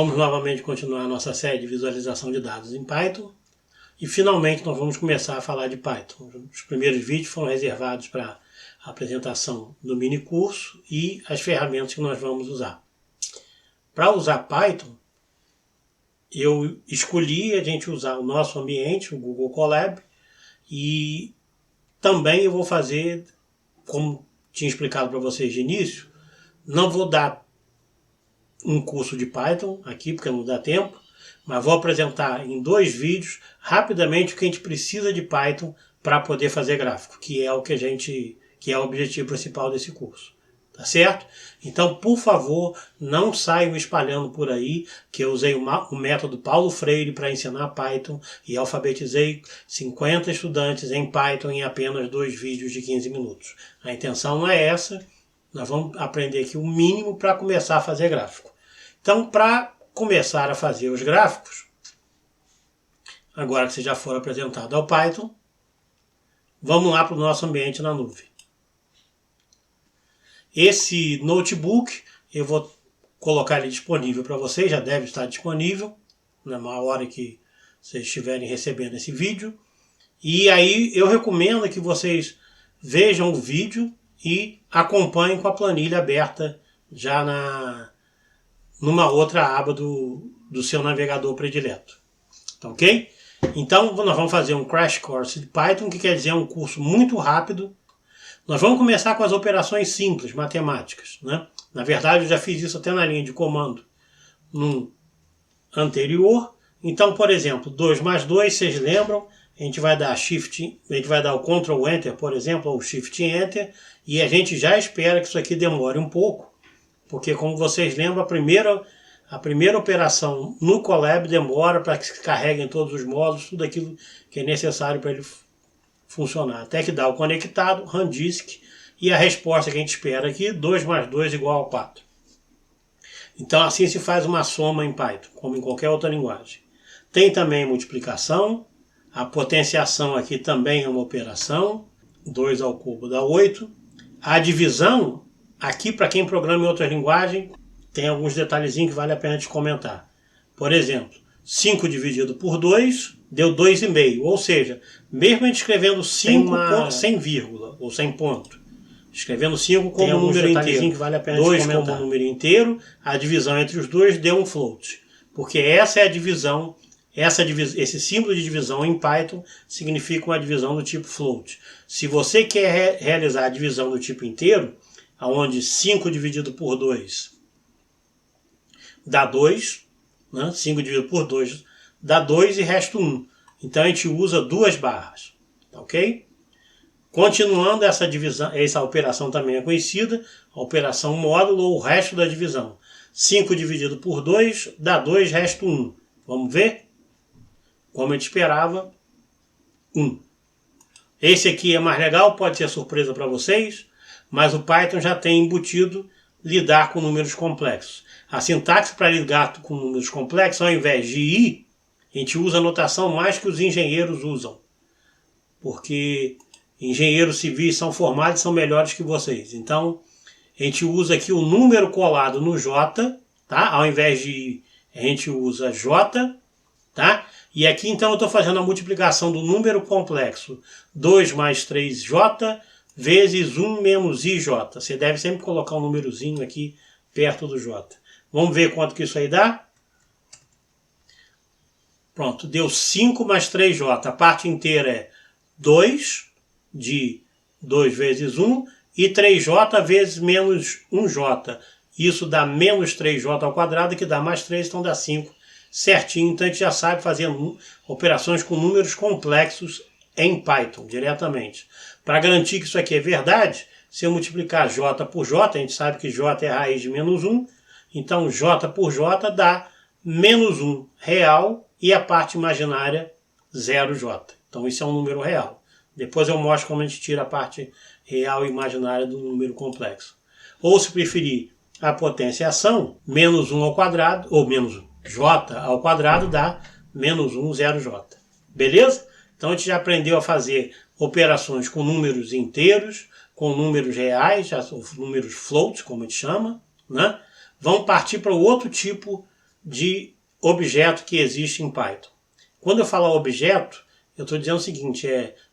Vamos novamente continuar a nossa série de visualização de dados em Python. E finalmente nós vamos começar a falar de Python. Os primeiros vídeos foram reservados para a apresentação do mini curso e as ferramentas que nós vamos usar. Para usar Python, eu escolhi a gente usar o nosso ambiente, o Google Colab, e também eu vou fazer, como tinha explicado para vocês de início, não vou dar um curso de Python aqui, porque não dá tempo, mas vou apresentar em 2 vídeos rapidamente o que a gente precisa de Python para poder fazer gráfico, que é o que é o objetivo principal desse curso. Tá certo? Então, por favor, não saiam espalhando por aí que eu usei o método Paulo Freire para ensinar Python e alfabetizei 50 estudantes em Python em apenas 2 vídeos de 15 minutos. A intenção não é essa, nós vamos aprender aqui o mínimo para começar a fazer gráfico. Então, para começar a fazer os gráficos, agora que você já for apresentado ao Python, vamos lá para o nosso ambiente na nuvem. Esse notebook eu vou colocar ele disponível para vocês, já deve estar disponível na hora que vocês estiverem recebendo esse vídeo. E aí eu recomendo que vocês vejam o vídeo e acompanhem com a planilha aberta já numa outra aba do seu navegador predileto. Tá ok? Então nós vamos fazer um Crash Course de Python, que quer dizer um curso muito rápido. Nós vamos começar com as operações simples, matemáticas, né? Na verdade, eu já fiz isso até na linha de comando no anterior. Então, por exemplo, 2 mais 2, vocês lembram? A gente vai dar o Ctrl Enter, por exemplo, ou Shift Enter, e a gente já espera que isso aqui demore um pouco, porque como vocês lembram, a primeira operação no Colab demora para que se carreguem todos os módulos, tudo aquilo que é necessário para ele funcionar. Até que dá o conectado, runDisk, e a resposta que a gente espera aqui, 2 mais 2 igual a 4. Então assim se faz uma soma em Python, como em qualquer outra linguagem. Tem também multiplicação, a potenciação aqui também é uma operação, 2 ao cubo dá 8. A divisão, aqui para quem programa em outra linguagem, tem alguns detalhezinhos que vale a pena de comentar. Por exemplo, 5 dividido por 2 deu 2,5, ou seja, mesmo a gente escrevendo 5 sem vírgula ou sem ponto, escrevendo 5 como um número inteiro, que vale a pena 2 como um número inteiro, a divisão entre os dois deu um float, porque essa é a divisão, esse símbolo de divisão em Python significa uma divisão do tipo float. Se você quer realizar a divisão do tipo inteiro, onde 5 dividido por 2 dá 2, né? 5 dividido por 2 dá 2 e resta 1. Então a gente usa 2 barras. Ok? Continuando essa divisão, essa operação também é conhecida, a operação módulo ou o resto da divisão. 5 dividido por 2 dá 2, resta 1. Vamos ver? Como a gente esperava, 1. Esse aqui é mais legal, pode ser surpresa para vocês, mas o Python já tem embutido lidar com números complexos. A sintaxe para lidar com números complexos, ao invés de i, a gente usa a notação mais que os engenheiros usam. Porque engenheiros civis são formados e são melhores que vocês. Então, a gente usa aqui o número colado no j, tá? Ao invés de i, a gente usa j, tá? E aqui, então, eu estou fazendo a multiplicação do número complexo 2 mais 3j vezes 1 menos ij. Você deve sempre colocar um númerozinho aqui perto do j. Vamos ver quanto que isso aí dá? Pronto, deu 5 mais 3j. A parte inteira é 2, de 2 vezes 1, e 3j vezes menos 1j. Isso dá menos 3j ao quadrado, que dá mais 3, então dá 5 certinho. Então a gente já sabe fazer operações com números complexos em Python, diretamente. Para garantir que isso aqui é verdade, se eu multiplicar j por j, a gente sabe que j é raiz de menos 1, então j por j dá menos 1 real e a parte imaginária 0j. Então isso é um número real. Depois eu mostro como a gente tira a parte real e imaginária do número complexo. Ou se preferir a potenciação, menos 1 ao quadrado, ou menos j ao quadrado dá menos 1 0j. Beleza? Então a gente já aprendeu a fazer operações com números inteiros, com números reais, os números floats, como a gente chama, né? Vamos partir para o outro tipo de objeto que existe em Python. Quando eu falo objeto, eu estou dizendo o seguinte,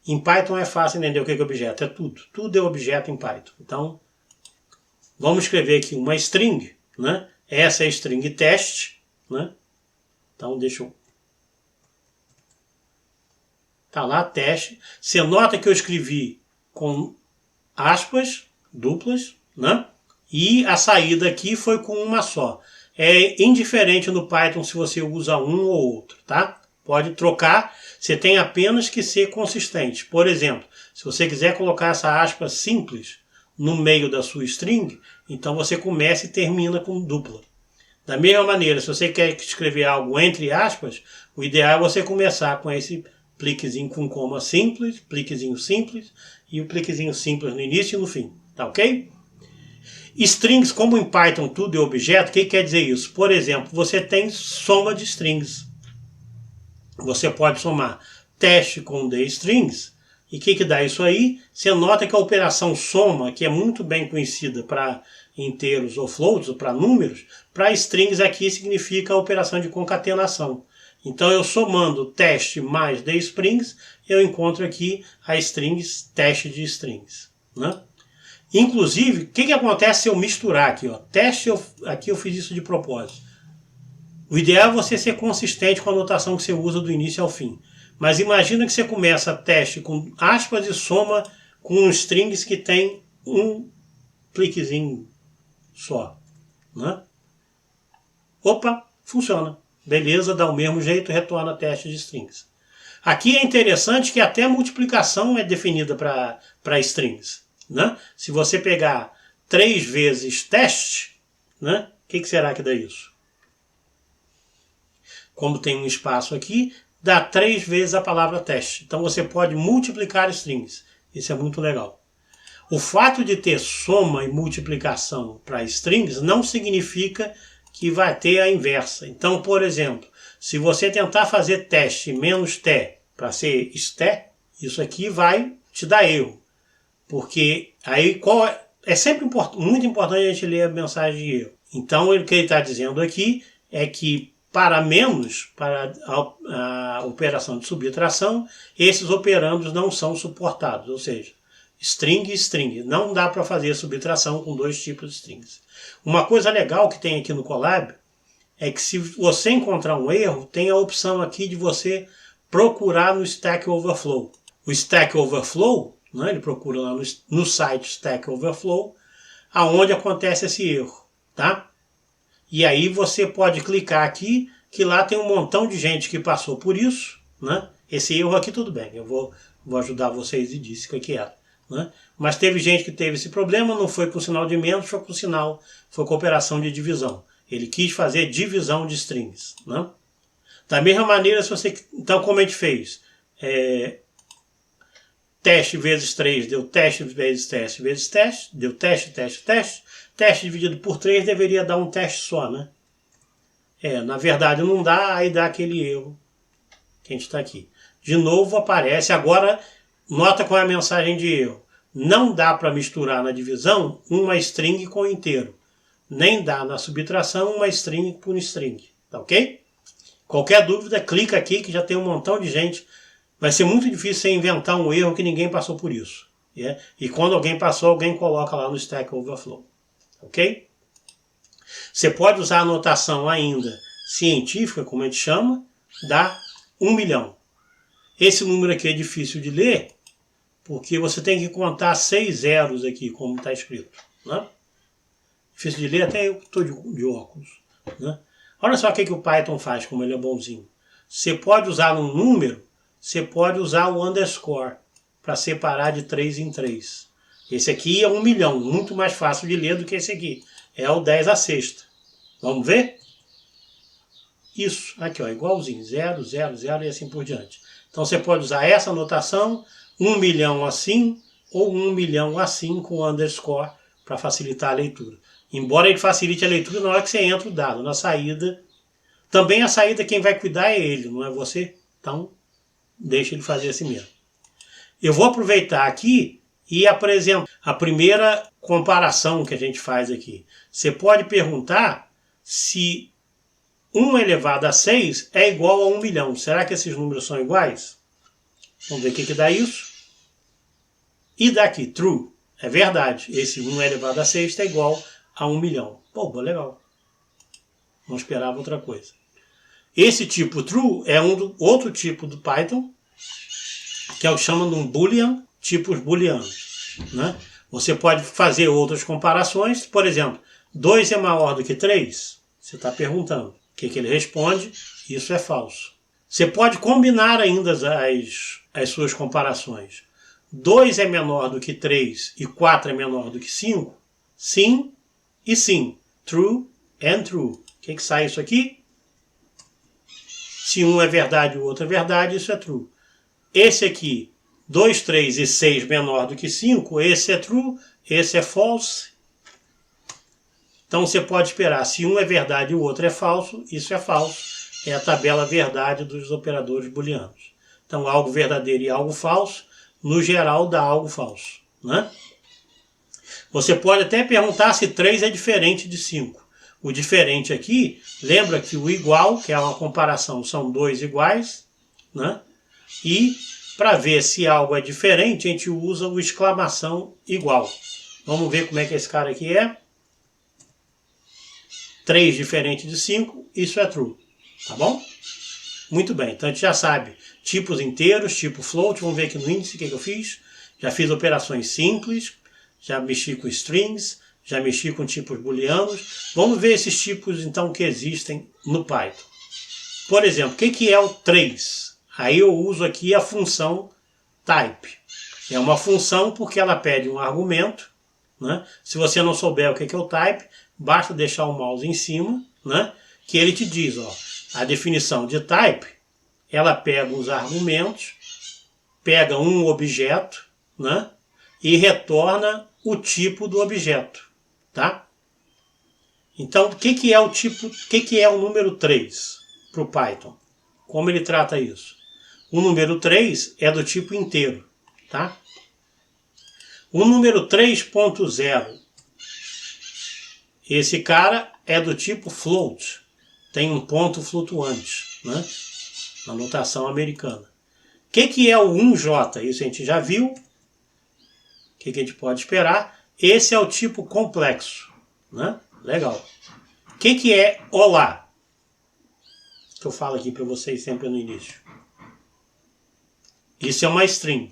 em Python é fácil entender o que é objeto, é tudo. Tudo é objeto em Python. Então, vamos escrever aqui uma string, né? Essa é a string teste, né? Então, deixa eu... Tá lá, teste. Você nota que eu escrevi com aspas duplas, né? E a saída aqui foi com uma só. É indiferente no Python se você usa um ou outro, tá? Pode trocar, você tem apenas que ser consistente. Por exemplo, se você quiser colocar essa aspa simples no meio da sua string, então você começa e termina com dupla. Da mesma maneira, se você quer escrever algo entre aspas, o ideal é você começar com esse pliquezinho com coma simples, pliquezinho simples e o pliquezinho simples no início e no fim, tá ok? Strings, como em Python tudo é objeto, o que quer dizer isso? Por exemplo, você tem soma de strings. Você pode somar teste com strings. E o que dá isso aí? Você nota que a operação soma, que é muito bem conhecida para inteiros ou floats, ou para números, para strings aqui significa a operação de concatenação. Então eu somando teste mais strings, eu encontro aqui a strings, teste de strings, né? Inclusive, o que acontece se eu misturar aqui? Ó? Teste, aqui eu fiz isso de propósito. O ideal é você ser consistente com a notação que você usa do início ao fim. Mas imagina que você começa teste com aspas e soma com strings que tem um cliquezinho só, né? Opa, funciona. Beleza, dá o mesmo jeito, retorna teste de strings. Aqui é interessante que até a multiplicação é definida para strings, né? Se você pegar 3 vezes teste, né? O que será que dá isso? Como tem um espaço aqui, dá 3 vezes a palavra teste. Então você pode multiplicar strings. Isso é muito legal. O fato de ter soma e multiplicação para strings não significa que vai ter a inversa. Então, por exemplo, se você tentar fazer teste menos t para ser sté, isso aqui vai te dar erro. Porque aí é sempre muito importante a gente ler a mensagem de erro. Então, o que ele está dizendo aqui é que para menos, para a operação de subtração, esses operandos não são suportados, ou seja, string e string. Não dá para fazer subtração com 2 tipos de strings. Uma coisa legal que tem aqui no Colab é que se você encontrar um erro, tem a opção aqui de você procurar no Stack Overflow. O Stack Overflow, né, ele procura lá no site Stack Overflow, aonde acontece esse erro, tá? E aí você pode clicar aqui, que lá tem um montão de gente que passou por isso, né? Esse erro aqui tudo bem, eu vou ajudar vocês e disse o que era, né? Mas teve gente que teve esse problema, não foi com sinal de menos, foi com operação de divisão. Ele quis fazer divisão de strings, né? Da mesma maneira, se você, então como a gente fez? Teste vezes 3 deu teste vezes teste vezes teste, deu teste, teste, teste. Teste dividido por 3 deveria dar um teste só, né? Na verdade não dá, aí dá aquele erro que a gente está aqui. De novo aparece, agora nota qual é a mensagem de erro. Não dá para misturar na divisão uma string com inteiro. Nem dá na subtração uma string com string, tá ok? Qualquer dúvida, clica aqui que já tem um montão de gente. Vai ser muito difícil você inventar um erro que ninguém passou por isso. E quando alguém passou, alguém coloca lá no Stack Overflow. Ok? Você pode usar a notação ainda científica, como a gente chama, dá 1 milhão. Esse número aqui é difícil de ler, porque você tem que contar 6 zeros aqui, como está escrito, né? Difícil de ler, até eu estou de óculos, né? Olha só o que o Python faz, como ele é bonzinho. Você pode usar um número, você pode usar o underscore para separar de 3 em 3. Esse aqui é 1 milhão, muito mais fácil de ler do que esse aqui. É o 10 à sexta. Vamos ver? Isso, aqui ó, igualzinho, 0, 0, 0 e assim por diante. Então você pode usar essa notação, 1 milhão assim, ou 1 milhão assim com underscore para facilitar a leitura. Embora ele facilite a leitura na hora que você entra o dado, na saída. Também a saída quem vai cuidar é ele, não é você? Então, deixa ele fazer assim mesmo. Eu vou aproveitar aqui e apresentar a primeira comparação que a gente faz aqui. Você pode perguntar se 1 elevado a 6 é igual a 1 milhão. Será que esses números são iguais? Vamos ver o que dá isso. E daqui, true. É verdade. Esse 1 elevado a 6 é igual a 1 milhão. Pô, legal. Não esperava outra coisa. Esse tipo true é outro tipo do Python, que é o que chamam de um boolean, tipos booleanos, né? Você pode fazer outras comparações. Por exemplo, 2 é maior do que 3? Você está perguntando. O que ele responde? Isso é falso. Você pode combinar ainda as suas comparações. 2 é menor do que 3 e 4 é menor do que 5? Sim e sim. True and true. O que sai isso aqui? Se um é verdade e o outro é verdade, isso é true. Esse aqui, 2, 3 e 6 menor do que 5, esse é true, esse é false. Então você pode esperar, se um é verdade e o outro é falso, isso é falso. É a tabela verdade dos operadores booleanos. Então algo verdadeiro e algo falso, no geral dá algo falso, né? Você pode até perguntar se 3 é diferente de 5. O diferente aqui, lembra que o igual, que é uma comparação, são 2 iguais, né? E para ver se algo é diferente, a gente usa o exclamação igual. Vamos ver como é que esse cara aqui é. 3 diferente de 5, isso é true. Tá bom? Muito bem, então a gente já sabe tipos inteiros, tipo float. Vamos ver aqui no índice o que eu fiz. Já fiz operações simples, já mexi com strings, já mexi com tipos booleanos. Vamos ver esses tipos então que existem no Python. Por exemplo, o que é o 3? Aí eu uso aqui a função type. É uma função porque ela pede um argumento, né? Se você não souber o que é o type, basta deixar o mouse em cima, né? Que ele te diz, ó, a definição de type, ela pega os argumentos, pega um objeto, né? E retorna o tipo do objeto, tá? Então, o que é o tipo, o que é o número 3 para o Python? Como ele trata isso? O número 3 é do tipo inteiro, tá? O número 3.0, esse cara é do tipo float, tem um ponto flutuante, né? Na notação americana. O que é o 1J? Isso a gente já viu. O que a gente pode esperar? Esse é o tipo complexo, né? Legal. O que é olá? Que eu falo aqui para vocês sempre no início. Isso é uma string.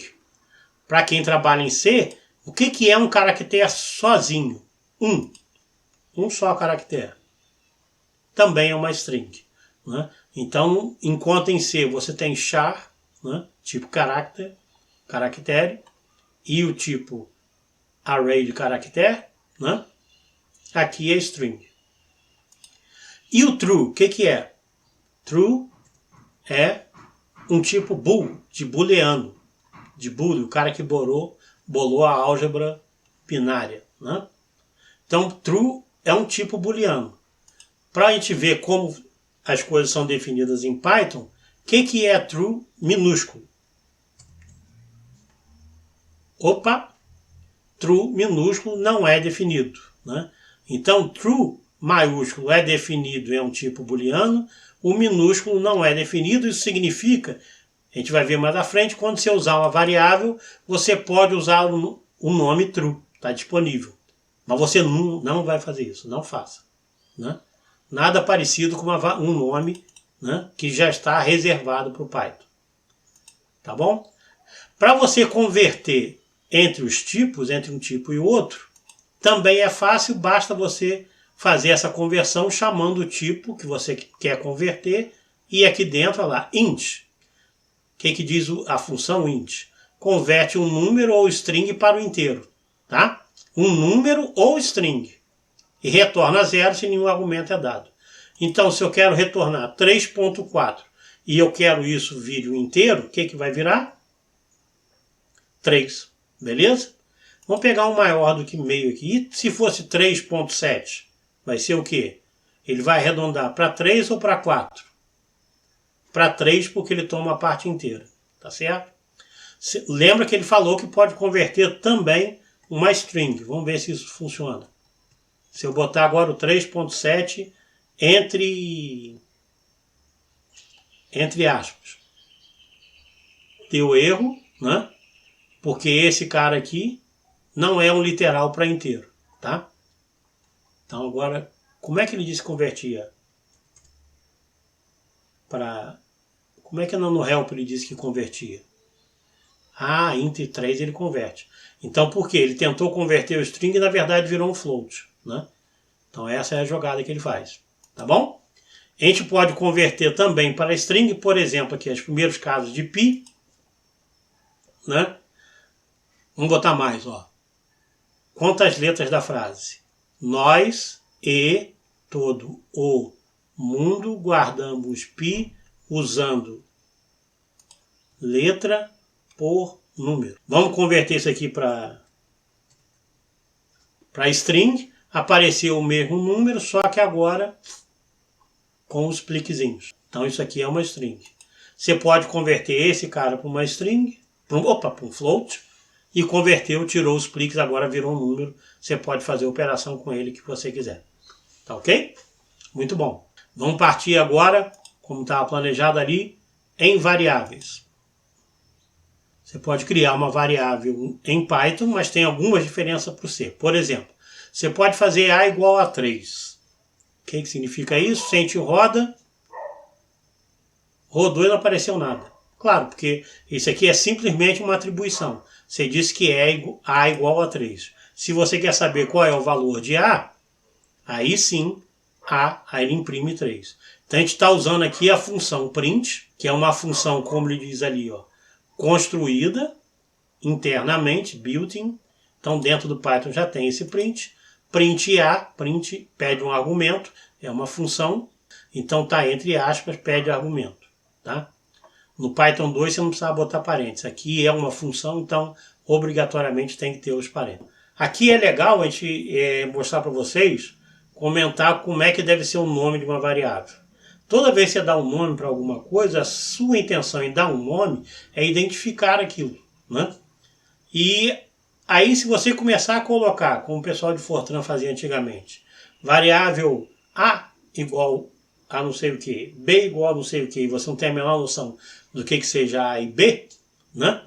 Para quem trabalha em C, o que é um caractere sozinho? Um só caractere. Também é uma string, né? Então, enquanto em C você tem char, né? Tipo caractere, e o tipo array de caractere, né? Aqui é string. E o true, o que é? True é um tipo bool, de booleano, de boole, o cara que bolou a álgebra binária, né? Então, true é um tipo booleano. Para a gente ver como as coisas são definidas em Python, o que é true minúsculo? True minúsculo não é definido, né? Então, true maiúsculo é definido, é um tipo booleano, o minúsculo não é definido. Isso significa, a gente vai ver mais à frente, quando você usar uma variável, você pode usar o nome true, está disponível. Mas você não vai fazer isso, não faça, né? Nada parecido com um nome, né, que já está reservado para o Python. Tá bom? Para você converter entre os tipos, entre um tipo e o outro, também é fácil, basta você fazer essa conversão chamando o tipo que você quer converter e aqui dentro, olha lá, int. O que diz a função int? Converte um número ou string para o inteiro, tá? Um número ou string. E retorna 0 se nenhum argumento é dado. Então, se eu quero retornar 3.4 e eu quero isso vir o inteiro, o que vai virar? 3. Beleza? Vamos pegar um maior do que meio aqui. E se fosse 3.7, vai ser o quê? Ele vai arredondar para 3 ou para 4? Para 3, porque ele toma a parte inteira. Tá certo? Lembra que ele falou que pode converter também uma string. Vamos ver se isso funciona. Se eu botar agora o 3.7 entre entre aspas, deu erro, né? Porque esse cara aqui não é um literal para inteiro, tá? Então agora, como é que ele disse que convertia? Como é que no help ele disse que convertia? Ah, int 3 ele converte. Então por quê? Ele tentou converter o string e na verdade virou um float, né? Então essa é a jogada que ele faz, tá bom? A gente pode converter também para string, por exemplo, aqui os primeiros casos de pi, né? Vamos botar mais, ó. Quantas letras da frase? Nós e todo o mundo guardamos pi usando letra por número. Vamos converter isso aqui para string. Apareceu o mesmo número, só que agora com os pliquezinhos. Então isso aqui é uma string. Você pode converter esse cara para uma string, para um float, e converteu, tirou os pliques, agora virou um número. Você pode fazer a operação com ele que você quiser. Tá ok? Muito bom. Vamos partir agora, como estava planejado ali, em variáveis. Você pode criar uma variável em Python, mas tem algumas diferenças para o C. Por exemplo, você pode fazer A igual a 3. O que significa isso? Se a gente roda, rodou e não apareceu nada. Claro, porque isso aqui é simplesmente uma atribuição. Você disse que é A igual a 3. Se você quer saber qual é o valor de A, aí sim, aí ele imprime 3. Então a gente está usando aqui a função print, que é uma função, como ele diz ali, ó, construída internamente, built-in. Então dentro do Python já tem esse print. Print A, print pede um argumento, é uma função. Então está entre aspas, pede argumento. Tá? No Python 2 você não precisa botar parênteses. Aqui é uma função, então obrigatoriamente tem que ter os parênteses. Aqui é legal a gente mostrar para vocês, comentar como é que deve ser o nome de uma variável. Toda vez que você dá um nome para alguma coisa, a sua intenção em dar um nome é identificar aquilo, né? E aí se você começar a colocar, como o pessoal de Fortran fazia antigamente, variável A igual a não sei o que, B igual a não sei o que, e você não tem a menor noção do que seja A e B, né?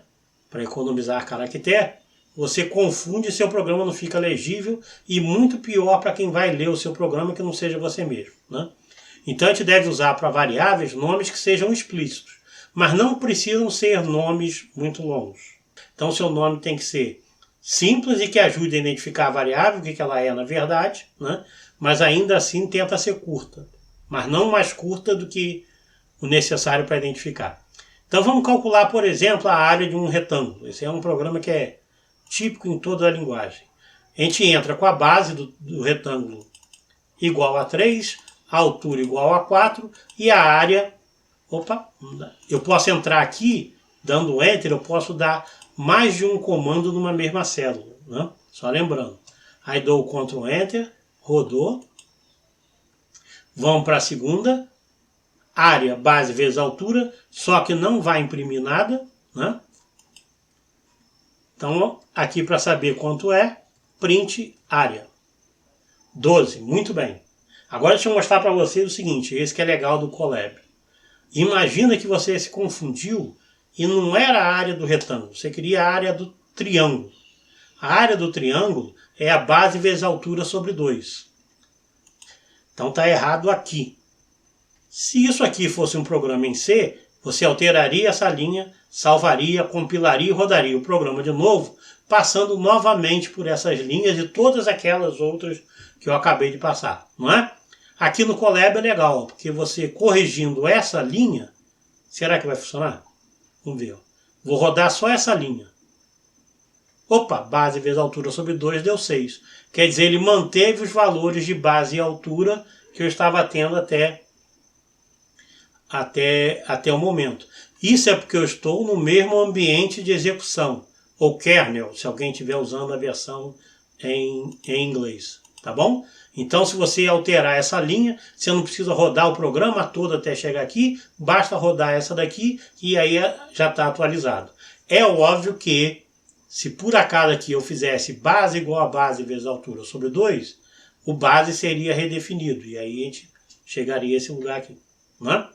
Para economizar caractere, você confunde e seu programa não fica legível, e muito pior para quem vai ler o seu programa que não seja você mesmo, né? Então a gente deve usar para variáveis nomes que sejam explícitos, mas não precisam ser nomes muito longos. Então seu nome tem que ser simples e que ajude a identificar a variável, o que ela é na verdade, né? Mas ainda assim tenta ser curta, mas não mais curta do que o necessário para identificar. Então vamos calcular, por exemplo, a área de um retângulo. Esse é um programa que é típico em toda a linguagem. A gente entra com a base do retângulo igual a 3, a altura igual a 4 e a área... eu posso entrar aqui, dando Enter, eu posso dar mais de um comando numa mesma célula, né? Só lembrando. Aí dou o Ctrl Enter, rodou. Vamos para a segunda. Área, base vezes altura, só que não vai imprimir nada, né? Então, aqui para saber quanto é, print área. 12, muito bem. Agora deixa eu mostrar para vocês o seguinte, esse que é legal do Colab. Imagina que você se confundiu e não era a área do retângulo, você queria a área do triângulo. A área do triângulo é a base vezes a altura sobre 2. Então está errado aqui. Se isso aqui fosse um programa em C, você alteraria essa linha, salvaria, compilaria e rodaria o programa de novo, passando novamente por essas linhas e todas aquelas outras que eu acabei de passar, não é? Aqui no Colab é legal, porque você corrigindo essa linha, será que vai funcionar? Vamos ver. Vou rodar só essa linha. Opa, base vezes altura sobre 2 deu 6. Quer dizer, ele manteve os valores de base e altura que eu estava tendo até o momento. Isso é porque eu estou no mesmo ambiente de execução, ou kernel, se alguém estiver usando a versão em inglês, tá bom? Então, se você alterar essa linha, você não precisa rodar o programa todo até chegar aqui, basta rodar essa daqui e aí já está atualizado. É óbvio que, se por acaso aqui eu fizesse base igual a base vezes altura sobre 2, o base seria redefinido, e aí a gente chegaria a esse lugar aqui, não é?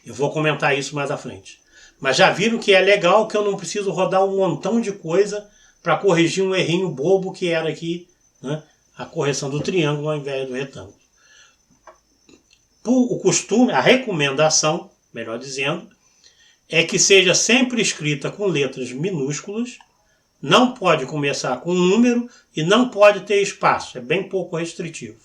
Eu vou comentar isso mais à frente. Mas já viram que é legal que eu não preciso rodar um montão de coisa para corrigir um errinho bobo que era aqui, né? A correção do triângulo ao invés do retângulo. O costume, a recomendação, melhor dizendo, é que seja sempre escrita com letras minúsculas, não pode começar com um número e não pode ter espaço, é bem pouco restritivo.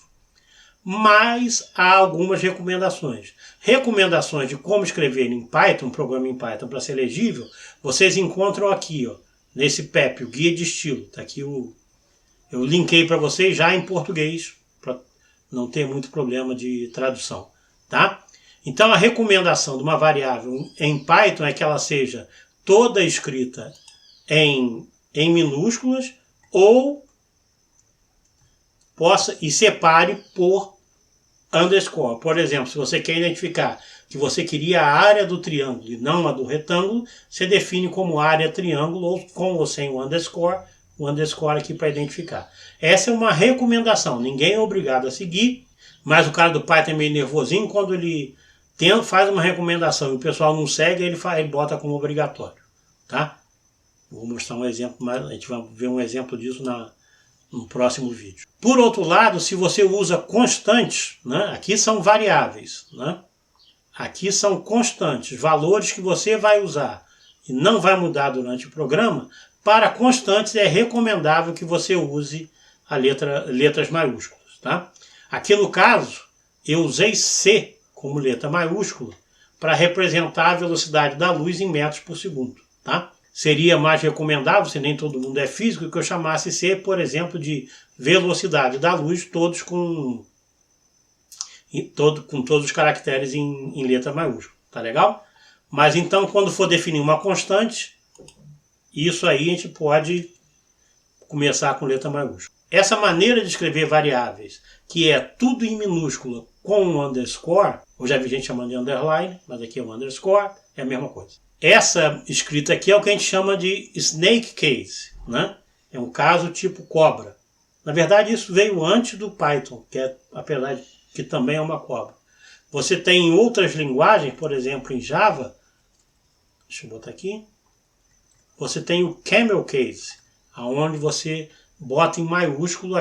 Mas há algumas recomendações. Recomendações de como escrever em Python, um programa em Python para ser legível, vocês encontram aqui, ó, nesse PEP, o guia de estilo. Tá aqui eu linkei para vocês já em português, para não ter muito problema de tradução, tá? Então a recomendação de uma variável em Python é que ela seja toda escrita em minúsculas ou e separe por underscore. Por exemplo, se você quer identificar que você queria a área do triângulo e não a do retângulo, você define como área triângulo ou com ou sem o underscore aqui para identificar. Essa é uma recomendação, ninguém é obrigado a seguir, mas o cara do Python é meio nervosinho quando ele faz uma recomendação e o pessoal não segue, ele bota como obrigatório, tá? Vou mostrar um exemplo, mas a gente vai ver um exemplo disso no próximo vídeo. Por outro lado, se você usa constantes, né? Aqui são variáveis, né? Aqui são constantes, valores que você vai usar e não vai mudar durante o programa. Para constantes é recomendável que você use letras maiúsculas, tá? Aqui no caso, eu usei C como letra maiúscula para representar a velocidade da luz em metros por segundo, tá? Seria mais recomendável, se nem todo mundo é físico, que eu chamasse C, por exemplo, de velocidade da luz, todos com todos os caracteres em letra maiúscula, tá legal? Mas então, quando for definir uma constante, isso aí a gente pode começar com letra maiúscula. Essa maneira de escrever variáveis, que é tudo em minúscula com um underscore, eu já vi gente chamando de underline, mas aqui é um underscore, é a mesma coisa. Essa escrita aqui é o que a gente chama de snake case, né? É um caso tipo cobra. Na verdade, isso veio antes do Python, apesar de que também é uma cobra. Você tem em outras linguagens, por exemplo, em Java, deixa eu botar aqui, você tem o camel case, onde você bota em maiúsculo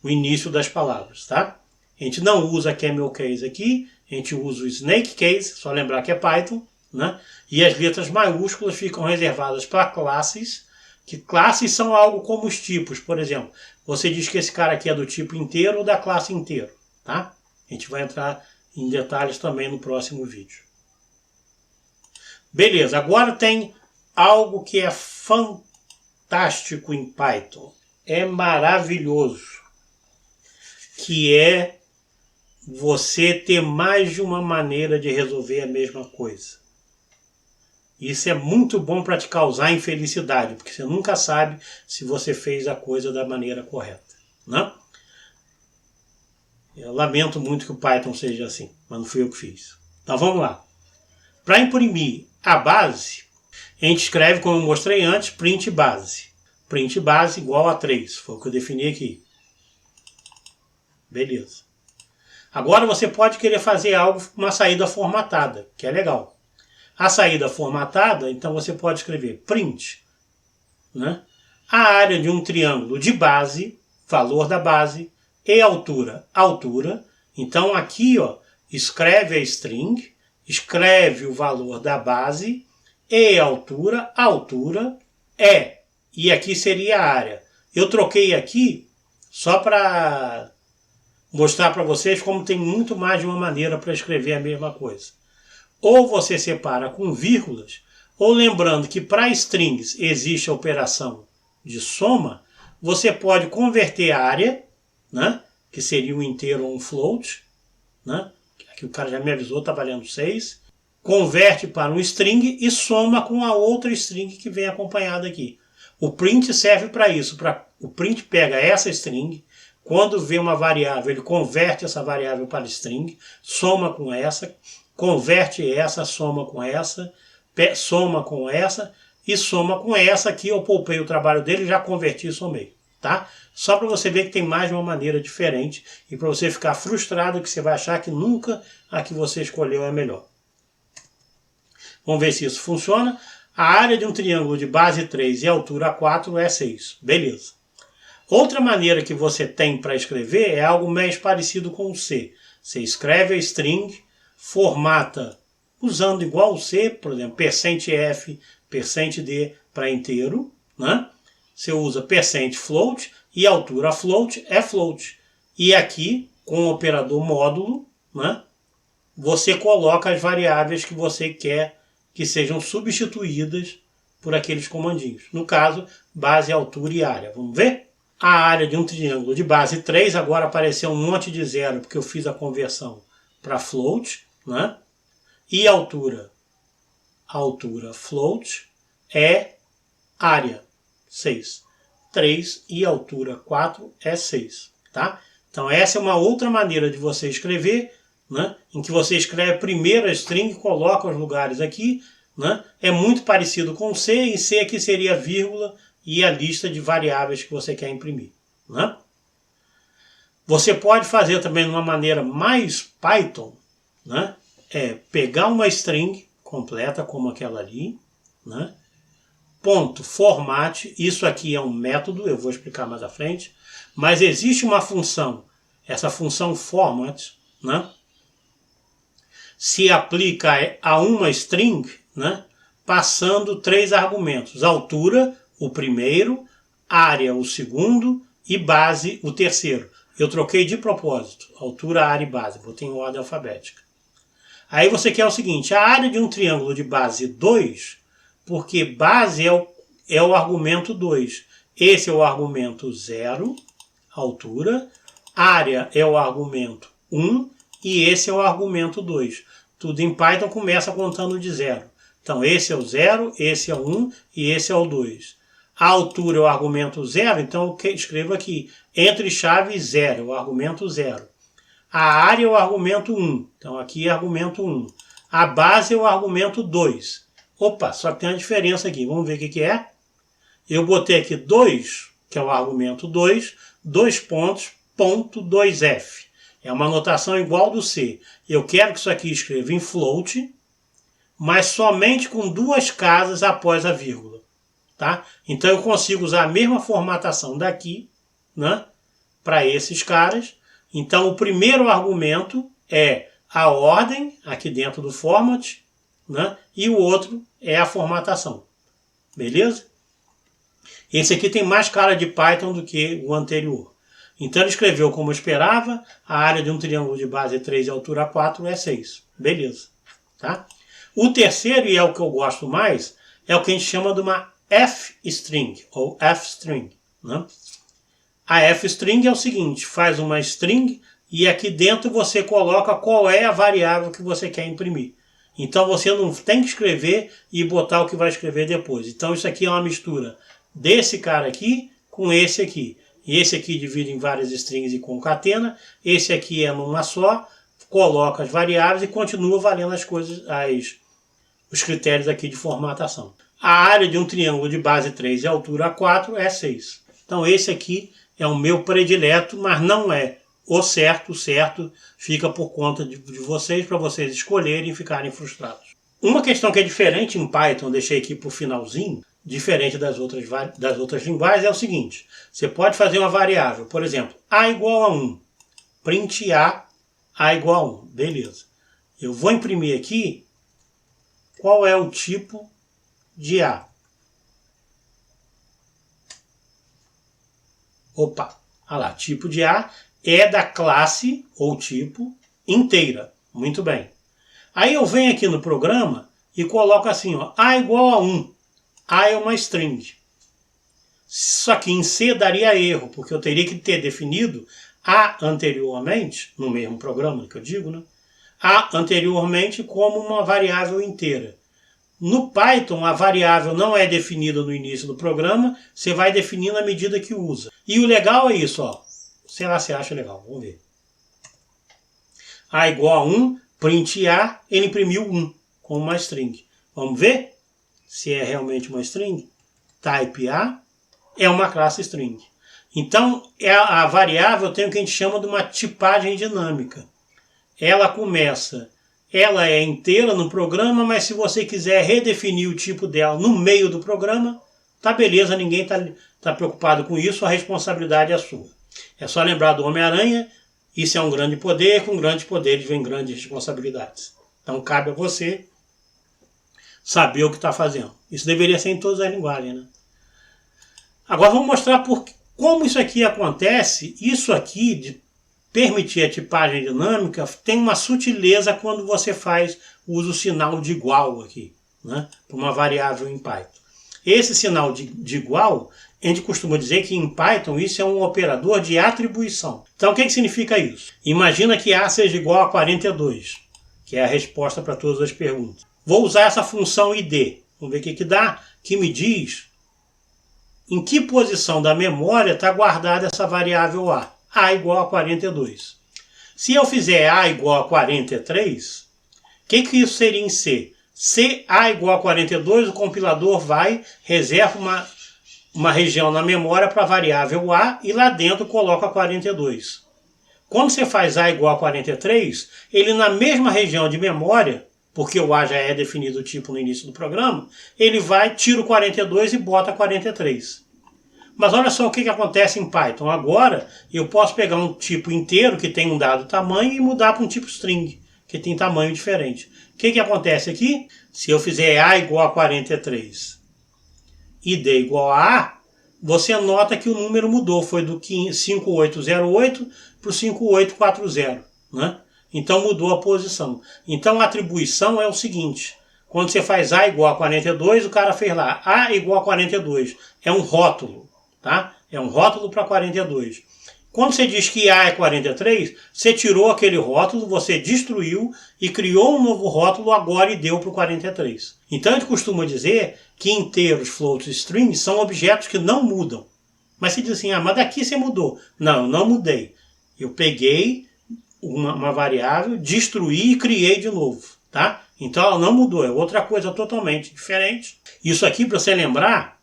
o início das palavras, tá? A gente não usa camel case aqui, a gente usa o snake case, só lembrar que é Python, né? E as letras maiúsculas ficam reservadas para classes, que classes são algo como os tipos. Por exemplo, você diz que esse cara aqui é do tipo inteiro ou da classe inteiro, tá? A gente vai entrar em detalhes também no próximo vídeo. Beleza, agora tem algo que é fantástico em Python. É maravilhoso. Que é você ter mais de uma maneira de resolver a mesma coisa. Isso é muito bom para te causar infelicidade, porque você nunca sabe se você fez a coisa da maneira correta, né? Eu lamento muito que o Python seja assim, mas não fui eu que fiz. Então vamos lá. Para imprimir a base, a gente escreve, como eu mostrei antes, print base. Print base igual a 3, foi o que eu defini aqui. Beleza. Agora você pode querer fazer algo com uma saída formatada, que é legal. A saída formatada, então você pode escrever print, né? A área de um triângulo de base, valor da base, e altura, altura. Então aqui, ó, escreve a string, escreve o valor da base, e altura, altura, é. E aqui seria a área. Eu troquei aqui só para mostrar para vocês como tem muito mais de uma maneira para escrever a mesma coisa. Ou você separa com vírgulas, ou lembrando que para strings existe a operação de soma, você pode converter a área, né, que seria um inteiro ou um float, né, aqui o cara já me avisou, está valendo 6, converte para um string e soma com a outra string que vem acompanhada aqui. O print serve para isso, o print pega essa string, quando vê uma variável, ele converte essa variável para string, soma com essa, converte essa, soma com essa e soma com essa aqui. Eu poupei o trabalho dele, já converti e somei, tá? Só para você ver que tem mais de uma maneira diferente e para você ficar frustrado que você vai achar que nunca a que você escolheu é melhor. Vamos ver se isso funciona. A área de um triângulo de base 3 e altura 4 é 6. Beleza. Outra maneira que você tem para escrever é algo mais parecido com o C. Você escreve a string, formata usando igual o C, por exemplo, %F, %D para inteiro, né? Você usa %float e a altura float é float. E aqui, com o operador módulo, né, você coloca as variáveis que você quer que sejam substituídas por aqueles comandinhos. No caso, base, altura e área. Vamos ver? A área de um triângulo de base 3, agora apareceu um monte de zero, porque eu fiz a conversão para float, né? E altura float é área 6. 3 e altura 4 é 6, tá? Então essa é uma outra maneira de você escrever, né? Em que você escreve primeiro a string, coloca os lugares aqui, né? É muito parecido com C, em C aqui seria a vírgula e a lista de variáveis que você quer imprimir, né? Você pode fazer também de uma maneira mais Python, né? É pegar uma string completa como aquela ali, né? Ponto format, isso aqui é um método, eu vou explicar mais à frente, mas existe uma função, essa função format, né? Se aplica a uma string, né? Passando 3 argumentos, altura, o primeiro, área, o segundo e base, o terceiro. Eu troquei de propósito, altura, área e base, botei em ordem alfabética. Aí você quer o seguinte, a área de um triângulo de base 2, porque base é o argumento 2. Esse é o argumento 0, altura, área é o argumento 1 e esse é o argumento 2. Tudo em Python começa contando de 0. Então esse é o 0, esse é o 1 e esse é o 2. A altura é o argumento 0, então eu escrevo aqui, entre chaves 0, o argumento 0. A área é o argumento 1, então aqui é argumento 1. A base é o argumento 2. Opa, só que tem uma diferença aqui, vamos ver o que é. Eu botei aqui 2, que é o argumento 2, 2 pontos, ponto 2F. É uma notação igual do C. Eu quero que isso aqui escreva em float, mas somente com 2 casas após a vírgula. Tá? Então eu consigo usar a mesma formatação daqui, né, para esses caras. Então o primeiro argumento é a ordem aqui dentro do format, né, e o outro é a formatação. Beleza? Esse aqui tem mais cara de Python do que o anterior. Então ele escreveu como eu esperava, a área de um triângulo de base 3 e altura 4 é 6. Beleza. Tá? O terceiro, e é o que eu gosto mais, é o que a gente chama de uma F-string, ou F-string. Né? A F-string é o seguinte, faz uma string e aqui dentro você coloca qual é a variável que você quer imprimir. Então você não tem que escrever e botar o que vai escrever depois. Então isso aqui é uma mistura desse cara aqui com esse aqui. E esse aqui divide em várias strings e concatena. Esse aqui é numa só, coloca as variáveis e continua valendo as coisas, os critérios aqui de formatação. A área de um triângulo de base 3 e altura 4 é 6. Então esse aqui é o meu predileto, mas não é o certo fica por conta de vocês, para vocês escolherem e ficarem frustrados. Uma questão que é diferente em Python, deixei aqui para o finalzinho, diferente das outras linguagens, é o seguinte. Você pode fazer uma variável, por exemplo, A igual a 1. Print A igual a 1. Beleza. Eu vou imprimir aqui qual é o tipo de A. Opa, olha lá, tipo de A é da classe ou tipo inteira. Muito bem. Aí eu venho aqui no programa e coloco assim, ó, A igual a 1. A é uma string. Só que em C daria erro, porque eu teria que ter definido A anteriormente, no mesmo programa que eu digo, né? A anteriormente como uma variável inteira. No Python, a variável não é definida no início do programa, você vai definindo à medida que usa. E o legal é isso, ó. Sei lá se acha legal, vamos ver. A igual a 1, print A, ele imprimiu 1 como uma string. Vamos ver se é realmente uma string? Type A é uma classe string. Então, a variável tem o que a gente chama de uma tipagem dinâmica. Ela começa ela é inteira no programa, mas se você quiser redefinir o tipo dela no meio do programa, tá beleza, ninguém tá preocupado com isso, a responsabilidade é sua. É só lembrar do Homem-Aranha, isso é um grande poder, com grandes poderes vem grandes responsabilidades. Então cabe a você saber o que está fazendo. Isso deveria ser em todas as linguagens, né? Agora vamos mostrar como isso aqui acontece. Isso aqui, de permitir a tipagem dinâmica, tem uma sutileza quando você usa o sinal de igual aqui, né, para uma variável em Python. Esse sinal de igual, a gente costuma dizer que em Python isso é um operador de atribuição. Então o que significa isso? Imagina que A seja igual a 42, que é a resposta para todas as perguntas. Vou usar essa função id. Vamos ver o que dá, que me diz em que posição da memória está guardada essa variável A igual a 42. Se eu fizer A igual a 43, o que isso seria em C? Se A igual a 42, o compilador reserva uma região na memória para a variável A e lá dentro coloca 42. Quando você faz A igual a 43, ele na mesma região de memória, porque o A já é definido o tipo no início do programa, ele tira o 42 e bota 43. Mas olha só o que acontece em Python. Agora eu posso pegar um tipo inteiro que tem um dado tamanho e mudar para um tipo string, que tem tamanho diferente. O que acontece aqui? Se eu fizer A igual a 43 e D igual a A, você nota que o número mudou. Foi do 5808 para o 5840. Né? Então mudou a posição. Então a atribuição é o seguinte. Quando você faz A igual a 42, o cara fez lá A igual a 42. É um rótulo. Tá? É um rótulo para 42. Quando você diz que A é 43, você tirou aquele rótulo, você destruiu e criou um novo rótulo agora e deu para o 43. Então a gente costuma dizer que inteiros, floats e strings são objetos que não mudam. Mas você diz assim, mas daqui você mudou. Não, eu não mudei. Eu peguei uma variável, destruí e criei de novo. Tá? Então ela não mudou, é outra coisa totalmente diferente. Isso aqui, para você lembrar,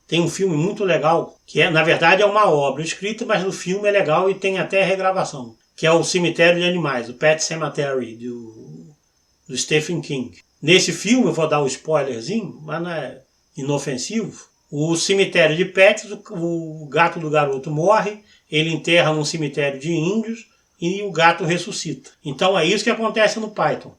tem um filme muito legal, que na verdade é uma obra escrita, mas no filme é legal e tem até regravação, que é o Cemitério de Animais, o Pet Sematary, do Stephen King. Nesse filme, eu vou dar um spoilerzinho, mas não é inofensivo, o cemitério de pets, o gato do garoto morre, ele enterra num cemitério de índios e o gato ressuscita. Então é isso que acontece no Python.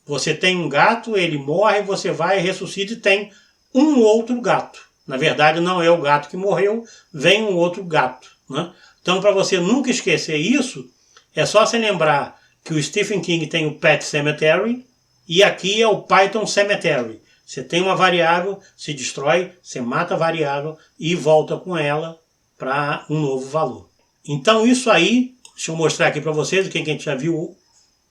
Você tem um gato, ele morre, você vai, ressuscita e tem um outro gato. Na verdade, não é o gato que morreu, vem um outro gato. Né? Então, para você nunca esquecer isso, é só você lembrar que o Stephen King tem o Pet Sematary e aqui é o Python Cemetery. Você tem uma variável, se destrói, você mata a variável e volta com ela para um novo valor. Então, isso aí, deixa eu mostrar aqui para vocês o que a gente já viu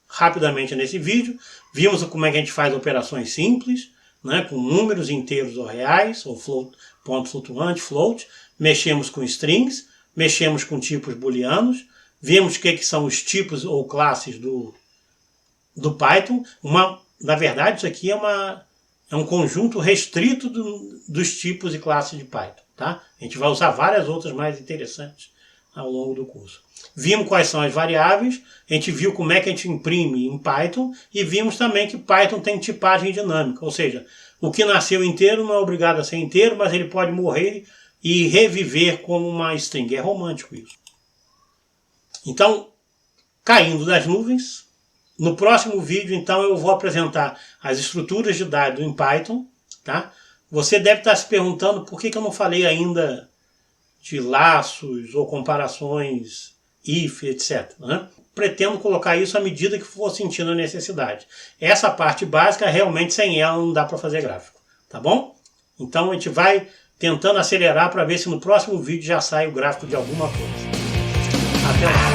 rapidamente nesse vídeo. Vimos como é que a gente faz operações simples, né, com números inteiros ou reais, ou ponto flutuante, float, mexemos com strings, mexemos com tipos booleanos, vimos o que são os tipos ou classes do Python. Na verdade, isso aqui é um conjunto restrito dos tipos e classes de Python. Tá? A gente vai usar várias outras mais interessantes ao longo do curso. Vimos quais são as variáveis, a gente viu como é que a gente imprime em Python e vimos também que Python tem tipagem dinâmica, ou seja, o que nasceu inteiro não é obrigado a ser inteiro, mas ele pode morrer e reviver como uma string. É romântico isso. Então, caindo das nuvens, no próximo vídeo então eu vou apresentar as estruturas de dados em Python. Tá? Você deve estar se perguntando por que eu não falei ainda de laços ou comparações if, etc. Né? Pretendo colocar isso à medida que for sentindo a necessidade. Essa parte básica, realmente, sem ela não dá para fazer gráfico. Tá bom? Então a gente vai tentando acelerar para ver se no próximo vídeo já sai o gráfico de alguma coisa. Até lá!